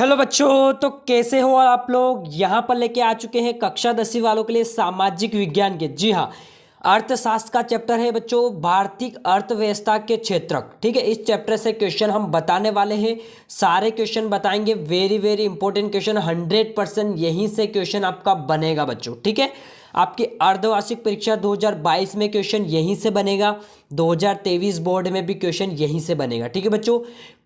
Hello बच्चों, तो कैसे हो आप लोग। यहाँ पर लेके आ चुके हैं कक्षा 10वीं वालों के लिए सामाजिक विज्ञान के, जी हाँ, अर्थशास्त्र का चैप्टर है बच्चों, भारतीय अर्थव्यवस्था के क्षेत्रक। ठीक है, इस चैप्टर से क्वेश्चन हम बताने वाले हैं, सारे क्वेश्चन बताएंगे। वेरी वेरी इंपॉर्टेंट क्वेश्चन, 100% यहीं से क्वेश्चन आपका बनेगा बच्चों। ठीक है, आपकी अर्धवार्षिक परीक्षा 2022 में क्वेश्चन यहीं से बनेगा, 2023 बोर्ड में भी क्वेश्चन यहीं से बनेगा। ठीक है बच्चों,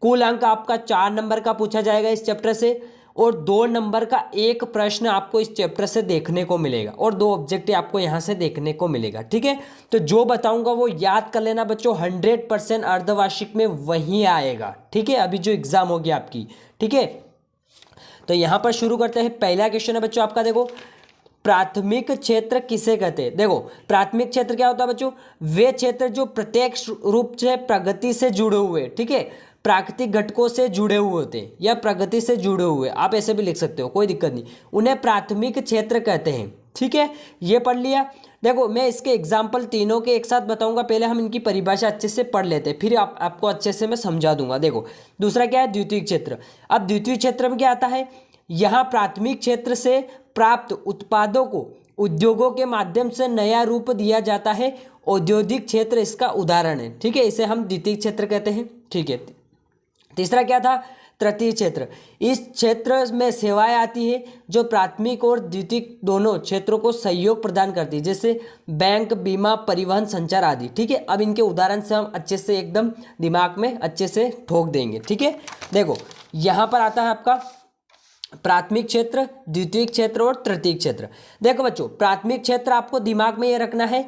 कुल अंक आपका 4 नंबर का पूछा जाएगा इस चैप्टर से, और 2 नंबर का एक प्रश्न आपको इस चैप्टर से देखने को मिलेगा, और 2 ऑब्जेक्टिव आपको यहाँ से देखने को मिलेगा। ठीक है, तो जो बताऊंगा वो याद कर लेना बच्चों, 100% अर्धवार्षिक में वहीं आएगा। ठीक है, अभी जो एग्जाम होगी आपकी। ठीक है, तो यहाँ पर शुरू करते हैं। पहला क्वेश्चन है बच्चों आपका, देखो, प्राथमिक क्षेत्र किसे कहते हैं। देखो, प्राथमिक क्षेत्र क्या होता है बच्चों, वे क्षेत्र जो प्रत्यक्ष रूप से प्रगति से जुड़े हुए, ठीक है, प्राकृतिक घटकों से जुड़े हुए होते हैं, या प्रगति से जुड़े हुए, आप ऐसे भी लिख सकते हो, कोई दिक्कत नहीं, उन्हें प्राथमिक क्षेत्र कहते हैं। ठीक है, ये पढ़ लिया। देखो, मैं इसके एग्जाम्पल तीनों के एक साथ बताऊंगा, पहले हम इनकी परिभाषा अच्छे से पढ़ लेते हैं, फिर आपको अच्छे से मैं समझा दूंगा। देखो, दूसरा क्या है, द्वितीय क्षेत्र। अब द्वितीय क्षेत्र में क्या आता है, यहाँ प्राथमिक क्षेत्र से प्राप्त उत्पादों को उद्योगों के माध्यम से नया रूप दिया जाता है। औद्योगिक क्षेत्र इसका उदाहरण है। ठीक है, इसे हम द्वितीय क्षेत्र कहते हैं। ठीक है, तीसरा क्या था, तृतीय क्षेत्र। इस क्षेत्र में सेवाएं आती है जो प्राथमिक और द्वितीय दोनों क्षेत्रों को सहयोग प्रदान करती है, जैसे बैंक, बीमा, परिवहन, संचार आदि। ठीक है, अब इनके उदाहरण से हम अच्छे से एकदम दिमाग में अच्छे से ठोक देंगे। ठीक है, देखो, यहाँ पर आता है आपका प्राथमिक क्षेत्र, द्वितीय क्षेत्र और तृतीय क्षेत्र। देखो बच्चों, प्राथमिक क्षेत्र आपको दिमाग में ये रखना है,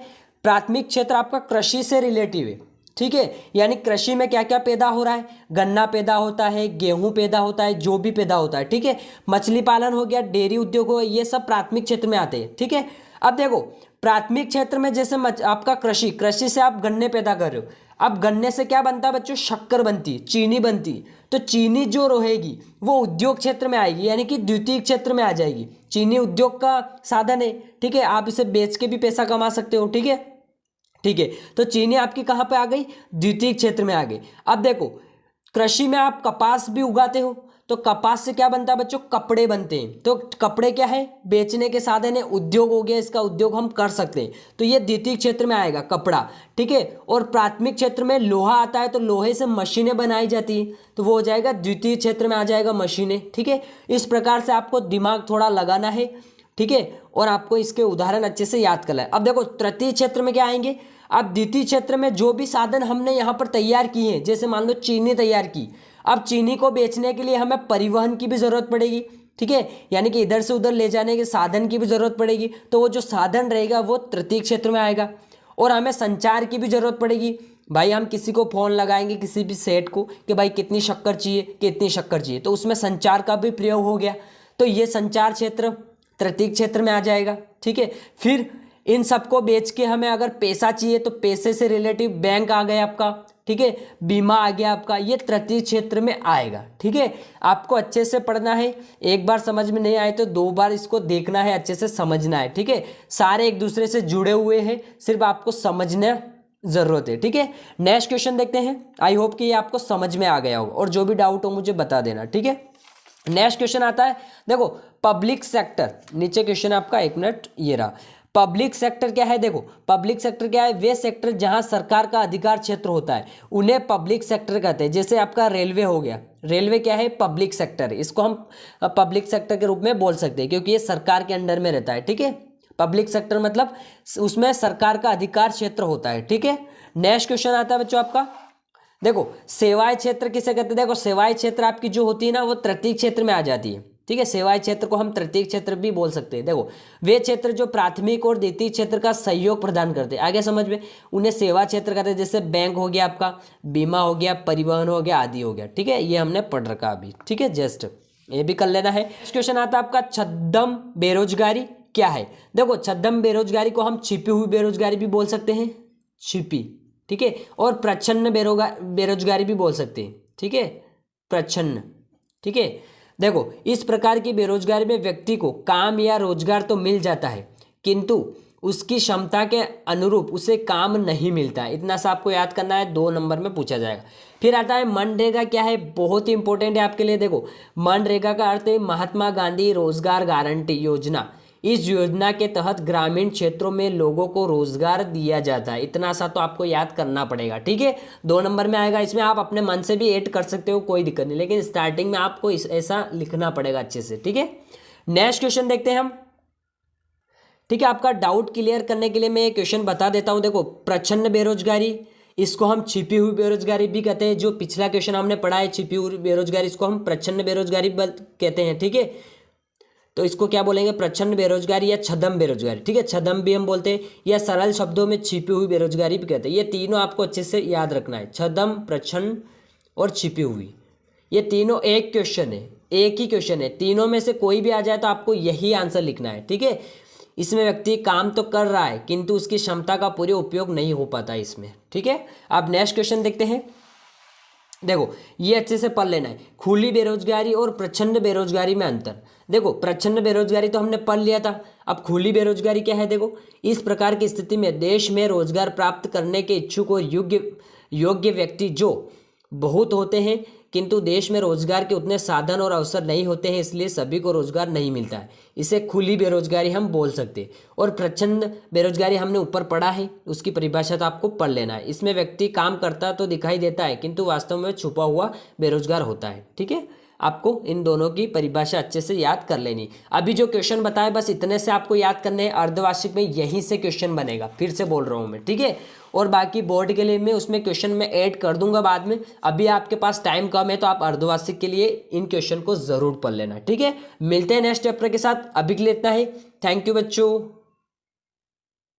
प्राथमिक क्षेत्र आपका कृषि से रिलेटिव है। ठीक है, यानी कृषि में क्या क्या पैदा हो रहा है, गन्ना पैदा होता है, गेहूं पैदा होता है, जो भी पैदा होता है। ठीक है, मछली पालन हो गया, डेयरी उद्योग हो गया, ये सब प्राथमिक क्षेत्र में आते हैं। ठीक है, अब देखो, प्राथमिक क्षेत्र में जैसे आपका कृषि से आप गन्ने पैदा कर रहे हो, अब गन्ने से क्या बनता है बच्चों, शक्कर बनती है, चीनी बनती है, तो चीनी जो रहेगी वो उद्योग क्षेत्र में आएगी, यानी कि द्वितीय क्षेत्र में आ जाएगी। चीनी उद्योग का साधन है। ठीक है, आप इसे बेच के भी पैसा कमा सकते हो। ठीक है, ठीक है, तो चीनी आपकी कहाँ पे आ गई, द्वितीय क्षेत्र में आ गई। अब देखो, कृषि में आप कपास भी उगाते हो, तो कपास से क्या बनता है बच्चों, कपड़े बनते हैं। तो कपड़े क्या है, बेचने के साधन है, उद्योग हो गया, इसका उद्योग हम कर सकते हैं, तो ये द्वितीय क्षेत्र में आएगा, कपड़ा। ठीक है, और प्राथमिक क्षेत्र में लोहा आता है, तो लोहे से मशीनें बनाई जाती हैं, तो वो हो जाएगा द्वितीय क्षेत्र में आ जाएगा, मशीनें। ठीक है, इस प्रकार से आपको दिमाग थोड़ा लगाना है। ठीक है, और आपको इसके उदाहरण अच्छे से याद करना है। अब देखो, तृतीय क्षेत्र में क्या आएंगे, अब द्वितीय क्षेत्र में जो भी साधन हमने यहाँ पर तैयार किए हैं, जैसे मान लो चीनी तैयार की, अब चीनी को बेचने के लिए हमें परिवहन की भी जरूरत पड़ेगी। ठीक है, यानी कि इधर से उधर ले जाने के साधन की भी जरूरत पड़ेगी, तो वो जो साधन रहेगा वो तृतीय क्षेत्र में आएगा। और हमें संचार की भी जरूरत पड़ेगी, भाई हम किसी को फोन लगाएंगे, किसी भी सेठ को, कि भाई कितनी शक्कर चाहिए, कितनी शक्कर चाहिए, तो उसमें संचार का भी प्रयोग हो गया, तो ये संचार क्षेत्र तृतीय क्षेत्र में आ जाएगा। ठीक है, फिर इन सबको बेच के हमें अगर पैसा चाहिए, तो पैसे से रिलेटिव बैंक आ गया आपका। ठीक है, बीमा आ गया आपका, ये तृतीय क्षेत्र में आएगा। ठीक है, आपको अच्छे से पढ़ना है, एक बार समझ में नहीं आए तो 2 बार इसको देखना है, अच्छे से समझना है। ठीक है, सारे एक दूसरे से जुड़े हुए हैं, सिर्फ आपको समझना जरूरत है। ठीक है, नेक्स्ट क्वेश्चन देखते हैं। आई होप कि ये आपको समझ में आ गया हो, और जो भी डाउट हो मुझे बता देना। ठीक है, नेक्स्ट क्वेश्चन आता है, देखो, पब्लिक सेक्टर। नीचे क्वेश्चन आपका, 1 मिनट, ये रहा। पब्लिक सेक्टर क्या है, देखो, पब्लिक सेक्टर क्या है, वे सेक्टर जहां सरकार का अधिकार क्षेत्र होता है उन्हें पब्लिक सेक्टर कहते हैं। जैसे आपका रेलवे हो गया, रेलवे क्या है, पब्लिक सेक्टर है, इसको हम पब्लिक सेक्टर के रूप में बोल सकते हैं, क्योंकि ये सरकार के अंडर में रहता है। ठीक है, पब्लिक सेक्टर मतलब उसमें सरकार का अधिकार क्षेत्र होता है। ठीक है, नेक्स्ट क्वेश्चन आता है बच्चों आपका, देखो, सेवाएं क्षेत्र किसे कहते हैं। देखो, सेवाएं क्षेत्र आपकी जो होती है ना, वो तृतीय क्षेत्र में आ जाती है। ठीक है, सेवाएं क्षेत्र को हम तृतीय क्षेत्र भी बोल सकते हैं। देखो, वे क्षेत्र जो प्राथमिक और द्वितीय क्षेत्र का सहयोग प्रदान करते हैं, आगे समझ में, उन्हें सेवा क्षेत्र कहते हैं। जैसे बैंक हो गया आपका, बीमा हो गया, परिवहन हो गया, आदि हो गया। ठीक है, ये हमने पढ़ रखा अभी। ठीक है, जस्ट ये भी कर लेना है। क्वेश्चन आता है आपका, छद्म बेरोजगारी क्या है। देखो, छद्म बेरोजगारी को हम छिपी हुई बेरोजगारी भी बोल सकते हैं, छिपी। ठीक है, और प्रच्छन्न बेरोजगारी भी बोल सकते हैं। ठीक है, प्रच्छन्न। ठीक है, देखो, इस प्रकार की बेरोजगारी में व्यक्ति को काम या रोजगार तो मिल जाता है, किंतु उसकी क्षमता के अनुरूप उसे काम नहीं मिलता है। इतना सा आपको याद करना है, 2 नंबर में पूछा जाएगा। फिर आता है मनरेगा क्या है, बहुत ही इंपॉर्टेंट है आपके लिए। देखो मनरेगा का अर्थ है महात्मा गांधी रोजगार गारंटी योजना। इस योजना के तहत ग्रामीण क्षेत्रों में लोगों को रोजगार दिया जाता है। इतना सा तो आपको याद करना पड़ेगा, ठीक है। 2 नंबर में आएगा, इसमें आप अपने मन से भी ऐड कर सकते हो, कोई दिक्कत नहीं, लेकिन स्टार्टिंग में आपको ऐसा लिखना पड़ेगा अच्छे से, ठीक है। नेक्स्ट क्वेश्चन देखते हैं हम, ठीक है। आपका डाउट क्लियर करने के लिए मैं क्वेश्चन बता देता हूं। देखो प्रच्छन्न बेरोजगारी, इसको हम छिपी हुई बेरोजगारी भी कहते हैं। जो पिछला क्वेश्चन हमने पढ़ा है छिपी हुई बेरोजगारी, इसको हम प्रच्छन्न बेरोजगारी कहते हैं, ठीक है। तो इसको क्या बोलेंगे, प्रच्छन्न बेरोजगारी या छदम बेरोजगारी, ठीक है। छदम भी हम बोलते हैं, या सरल शब्दों में छिपी हुई बेरोजगारी भी कहते हैं। ये तीनों आपको अच्छे से याद रखना है, छदम, प्रच्छन्न और छिपी हुई। ये तीनों एक क्वेश्चन है, एक ही क्वेश्चन है, तीनों में से कोई भी आ जाए तो आपको यही आंसर लिखना है, ठीक है। इसमें व्यक्ति काम तो कर रहा है किंतु उसकी क्षमता का पूरे उपयोग नहीं हो पाता इसमें, ठीक है। अब नेक्स्ट क्वेश्चन देखते हैं। देखो ये अच्छे से पढ़ लेना है, खुली बेरोजगारी और प्रच्छन्न बेरोजगारी में अंतर। देखो प्रच्छन्न बेरोजगारी तो हमने पढ़ लिया था, अब खुली बेरोजगारी क्या है। देखो इस प्रकार की स्थिति में देश में रोजगार प्राप्त करने के इच्छुक और योग्य व्यक्ति जो बहुत होते हैं, किंतु देश में रोजगार के उतने साधन और अवसर नहीं होते हैं, इसलिए सभी को रोजगार नहीं मिलता है। इसे खुली बेरोजगारी हम बोल सकते हैं। और प्रच्छन्न बेरोजगारी हमने ऊपर पढ़ा है, उसकी परिभाषा तो आपको पढ़ लेना है। इसमें व्यक्ति काम करता तो दिखाई देता है किंतु वास्तव में छुपा हुआ बेरोजगार होता है, ठीक है। आपको इन दोनों की परिभाषा अच्छे से याद कर लेनी। अभी जो क्वेश्चन बताए बस इतने से आपको याद करने हैं। अर्धवार्षिक में यहीं से क्वेश्चन बनेगा, फिर से बोल रहा हूँ मैं, ठीक है। और बाकी बोर्ड के लिए मैं उसमें क्वेश्चन में ऐड कर दूंगा बाद में। अभी आपके पास टाइम कम है तो आप अर्धवार्षिक के लिए इन क्वेश्चन को जरूर पढ़ लेना, ठीक है। मिलते हैं नेक्स्ट चैप्टर के साथ, अभी के लिए इतना ही। थैंक यू बच्चों।